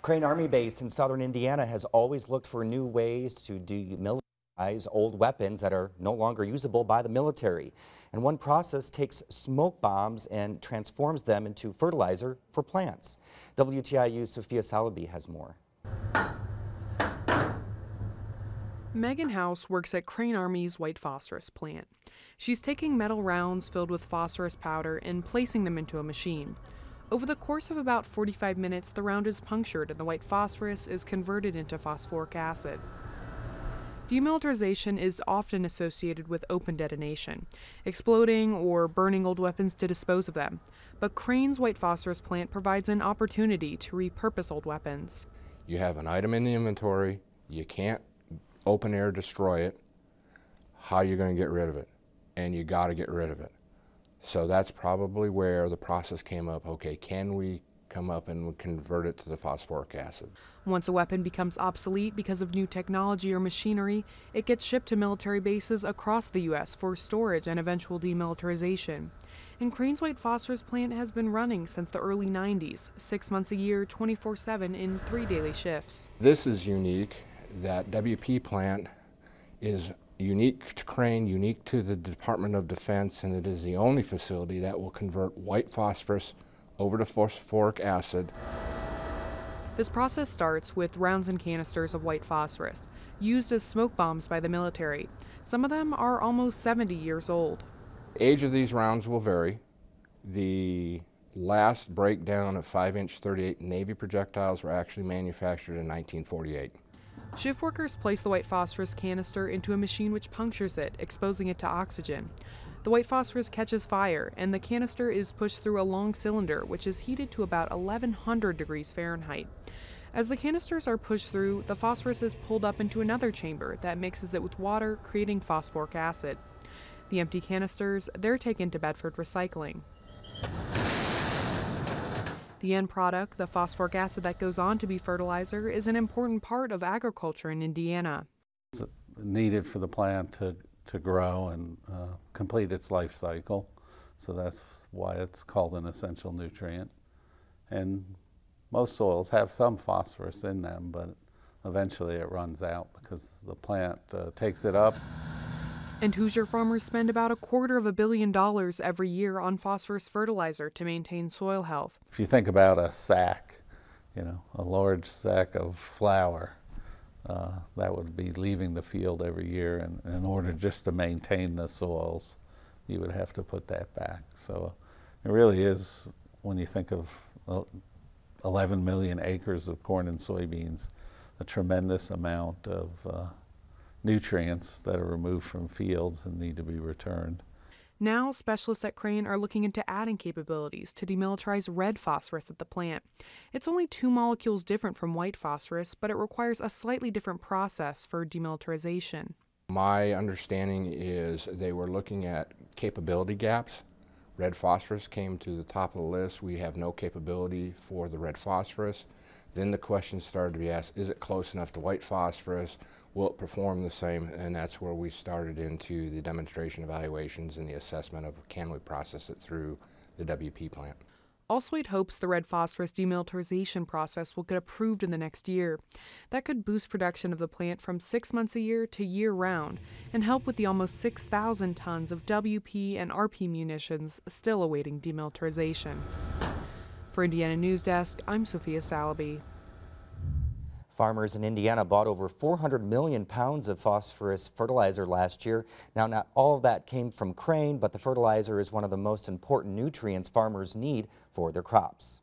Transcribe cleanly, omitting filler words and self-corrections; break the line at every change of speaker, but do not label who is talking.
Crane Army Base in southern Indiana has always looked for new ways to demilitarize old weapons that are no longer usable by the military. And one process takes smoke bombs and transforms them into fertilizer for plants. WTIU's Sophia Salabi has more.
Megan House works at Crane Army's White Phosphorus plant. She's taking metal rounds filled with phosphorus powder and placing them into a machine. Over the course of about 45 minutes, the round is punctured and the white phosphorus is converted into phosphoric acid. Demilitarization is often associated with open detonation, exploding or burning old weapons to dispose of them. But Crane's White Phosphorus plant provides an opportunity to repurpose old weapons.
You have an item in the inventory, you can't open air destroy it, how are you going to get rid of it? And you got to get rid of it. So that's probably where the process came up. Okay, can we come up and convert it to the phosphoric acid?
Once a weapon becomes obsolete because of new technology or machinery, it gets shipped to military bases across the U.S. for storage and eventual demilitarization. And Crane's White Phosphorus plant has been running since the early 90s, 6 months a year, 24/7 in 3 daily shifts.
This is unique. That WP plant is unique to Crane, unique to the Department of Defense, and it is the only facility that will convert white phosphorus over to phosphoric acid.
This process starts with rounds and canisters of white phosphorus, used as smoke bombs by the military. Some of them are almost 70 years old.
The age of these rounds will vary. The last breakdown of 5-inch 38 Navy projectiles were actually manufactured in 1948.
Shift workers place the white phosphorus canister into a machine which punctures it, exposing it to oxygen. The white phosphorus catches fire, and the canister is pushed through a long cylinder, which is heated to about 1100 degrees Fahrenheit. As the canisters are pushed through, the phosphorus is pulled up into another chamber that mixes it with water, creating phosphoric acid. The empty canisters, they're taken to Bedford Recycling. The end product, the phosphoric acid that goes on to be fertilizer, is an important part of agriculture in Indiana.
It's needed for the plant to grow and complete its life cycle, so that's why it's called an essential nutrient. And most soils have some phosphorus in them, but eventually it runs out because the plant takes it up.
And Hoosier farmers spend about $250 million every year on phosphorus fertilizer to maintain soil health.
If you think about a sack, a large sack of flour, that would be leaving the field every year, and in order just to maintain the soils, you would have to put that back. So it really is, when you think of 11 million acres of corn and soybeans, a tremendous amount of nutrients that are removed from fields and need to be returned.
Now, specialists at Crane are looking into adding capabilities to demilitarize red phosphorus at the plant. It's only 2 molecules different from white phosphorus, but it requires a slightly different process for demilitarization.
My understanding is they were looking at capability gaps. Red phosphorus came to the top of the list. We have no capability for the red phosphorus. Then the question started to be asked, is it close enough to white phosphorus? Will it perform the same? And that's where we started into the demonstration evaluations and the assessment of can we process it through the WP plant.
Allswede hopes the red phosphorus demilitarization process will get approved in the next year. That could boost production of the plant from 6 months a year to year-round and help with the almost 6,000 tons of WP and RP munitions still awaiting demilitarization. For Indiana News Desk, I'm Sophia Salabi.
Farmers in Indiana bought over 400 million pounds of phosphorus fertilizer last year. Now, not all of that came from Crane, but the fertilizer is one of the most important nutrients farmers need for their crops.